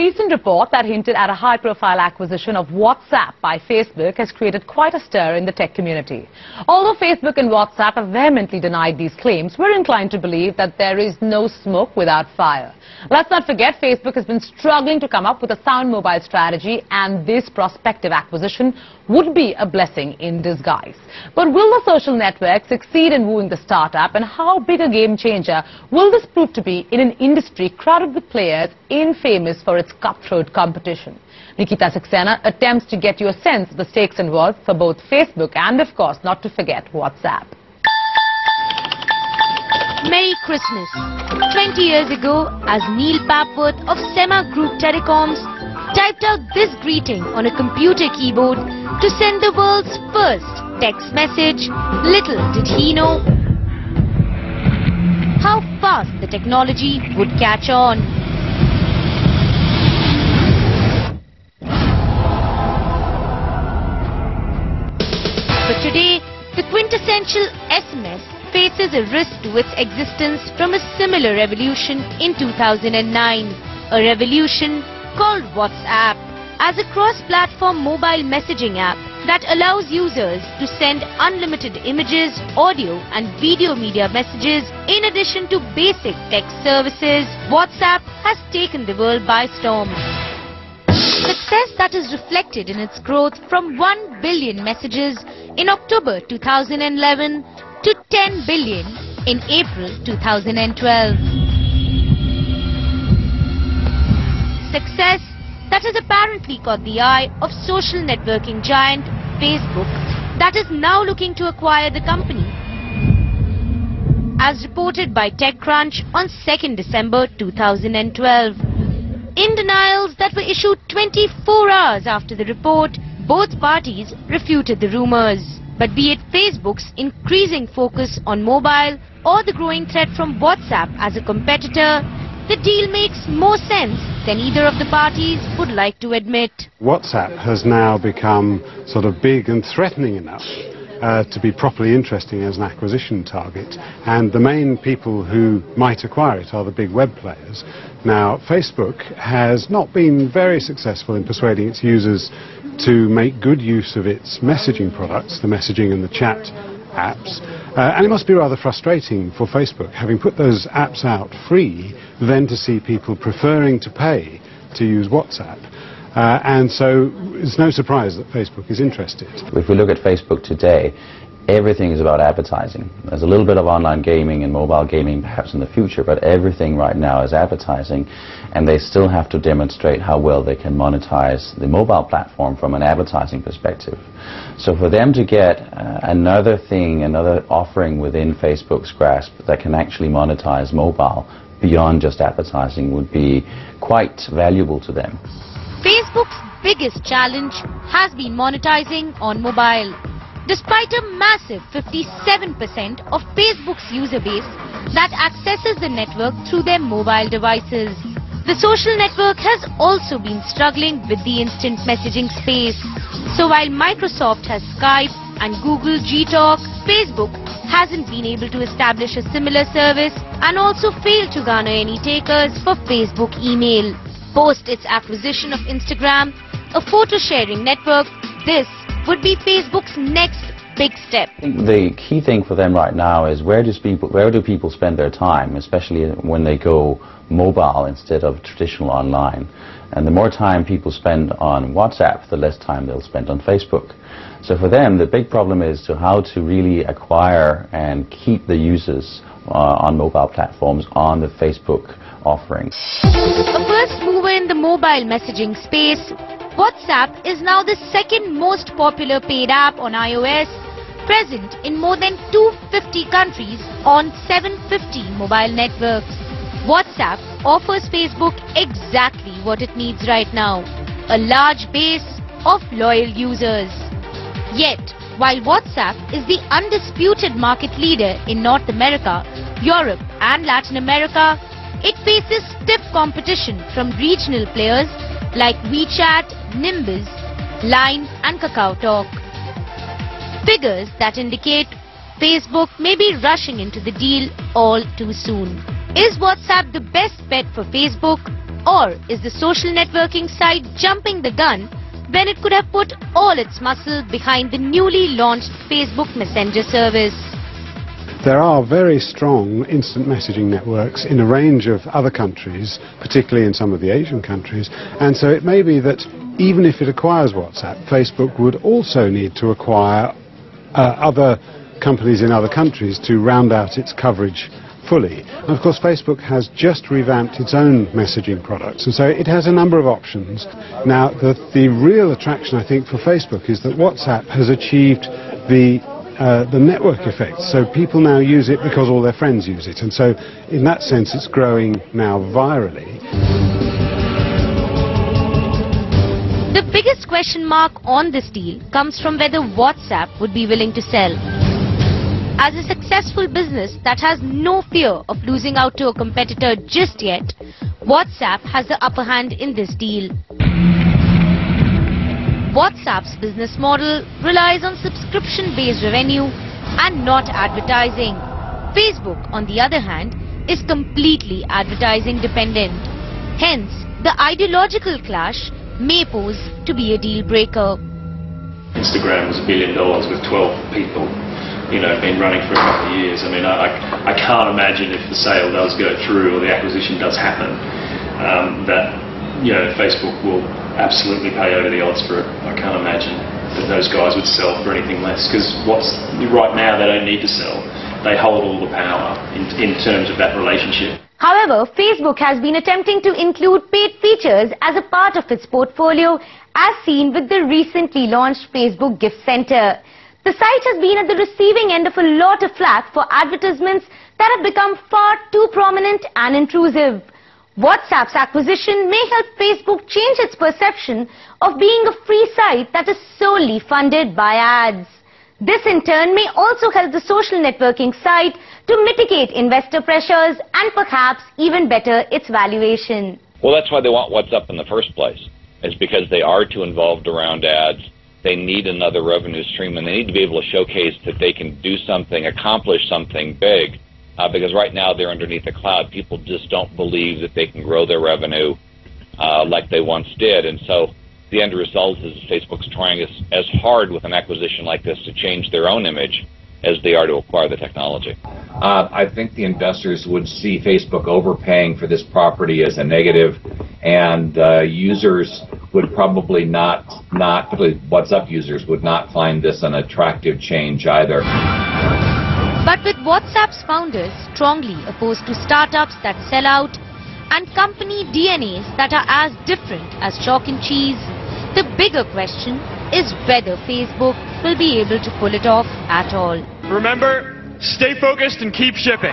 recent report that hinted at a high-profile acquisition of WhatsApp by Facebook has created quite a stir in the tech community. Although Facebook and WhatsApp have vehemently denied these claims, we're inclined to believe that there is no smoke without fire. Let's not forget, Facebook has been struggling to come up with a sound mobile strategy, and this prospective acquisition would be a blessing in disguise. But will the social network succeed in wooing the startup, and how big a game changer will this prove to be in an industry crowded with players infamous for its cutthroat competition? Nikita Saxena attempts to get you a sense of the stakes involved for both Facebook and, of course, not to forget, WhatsApp. Merry Christmas. 20 years ago, as Neil Papworth of Sema Group Telecoms typed out this greeting on a computer keyboard to send the world's first text message, little did he know how fast the technology would catch on. But today, the quintessential SMS faces a risk to its existence from a similar revolution in 2009, a revolution called WhatsApp, as a cross-platform mobile messaging app that allows users to send unlimited images, audio and video media messages in addition to basic text services. WhatsApp has taken the world by storm. Success that is reflected in its growth from 1 billion messages in October 2011 to 10 billion in April 2012. Success that has apparently caught the eye of social networking giant Facebook, that is now looking to acquire the company. As reported by TechCrunch on 2nd December 2012. In denials that were issued 24 hours after the report, both parties refuted the rumors. But be it Facebook's increasing focus on mobile or the growing threat from WhatsApp as a competitor, the deal makes more sense than either of the parties would like to admit. WhatsApp has now become sort of big and threatening enough to be properly interesting as an acquisition target, and the main people who might acquire it are the big web players. Now, Facebook has not been very successful in persuading its users to make good use of its messaging products, the messaging and the chat apps, and it must be rather frustrating for Facebook, having put those apps out free, then to see people preferring to pay to use WhatsApp. And so it's no surprise that Facebook is interested. If we look at Facebook today, everything is about advertising. There's a little bit of online gaming and mobile gaming perhaps in the future, but everything right now is advertising, and they still have to demonstrate how well they can monetize the mobile platform from an advertising perspective. So for them to get another thing, another offering within Facebook's grasp that can actually monetize mobile beyond just advertising would be quite valuable to them. Facebook's biggest challenge has been monetizing on mobile. Despite a massive 57% of Facebook's user base that accesses the network through their mobile devices, the social network has also been struggling with the instant messaging space. So while Microsoft has Skype and Google Gtalk, Facebook hasn't been able to establish a similar service and also failed to garner any takers for Facebook email. Post its acquisition of Instagram, a photo-sharing network, this would be Facebook's next big step. I think the key thing for them right now is where do people spend their time, especially when they go mobile instead of traditional online. And the more time people spend on WhatsApp, the less time they'll spend on Facebook. So for them, the big problem is to how to really acquire and keep the users on mobile platforms on the Facebook offering. A first mover in the mobile messaging space, WhatsApp is now the second most popular paid app on iOS, present in more than 250 countries on 750 mobile networks. WhatsApp offers Facebook exactly what it needs right now, a large base of loyal users. Yet, while WhatsApp is the undisputed market leader in North America, Europe and Latin America, it faces stiff competition from regional players like WeChat, Nimbus, Line and KakaoTalk. Figures that indicate Facebook may be rushing into the deal all too soon. Is WhatsApp the best bet for Facebook, Or is the social networking site jumping the gun when it could have put all its muscle behind the newly launched Facebook Messenger service? There are very strong instant messaging networks in a range of other countries, particularly in some of the Asian countries, and so it may be that even if it acquires WhatsApp, Facebook would also need to acquire other companies in other countries to round out its coverage fully. And of course Facebook has just revamped its own messaging products, and so it has a number of options. Now the real attraction I think for Facebook is that WhatsApp has achieved the network effect, so people now use it because all their friends use it, and so in that sense it's growing now virally. The biggest question mark on this deal comes from whether WhatsApp would be willing to sell. As a successful business that has no fear of losing out to a competitor just yet, WhatsApp has the upper hand in this deal. WhatsApp's business model relies on subscription-based revenue and not advertising. Facebook, on the other hand, is completely advertising dependent. Hence, the ideological clash may pose to be a deal breaker. Instagram was $1 billion with 12 people, been running for a couple of years. I mean, I can't imagine if the sale does go through or the acquisition does happen, that Facebook will absolutely pay over the odds for it. I can't imagine that those guys would sell for anything less, because right now they don't need to sell. They hold all the power in terms of that relationship. However, Facebook has been attempting to include paid features as a part of its portfolio, as seen with the recently launched Facebook Gift Center. The site has been at the receiving end of a lot of flack for advertisements that have become far too prominent and intrusive. WhatsApp's acquisition may help Facebook change its perception of being a free site that is solely funded by ads. This in turn may also help the social networking site to mitigate investor pressures and perhaps even better its valuation. Well, that's why they want WhatsApp in the first place. It's because they are too involved around ads. They need another revenue stream, and they need to be able to showcase that they can do something, accomplish something big. Because right now they're underneath the cloud. People just don't believe that they can grow their revenue like they once did. And so the end result is Facebook's trying as hard with an acquisition like this to change their own image as they are to acquire the technology. I think the investors would see Facebook overpaying for this property as a negative, and users would probably not, particularly WhatsApp users, would not find this an attractive change either. But with WhatsApp's founders strongly opposed to startups that sell out and company DNAs that are as different as chalk and cheese, the bigger question is whether Facebook will be able to pull it off at all. Remember, stay focused and keep shipping.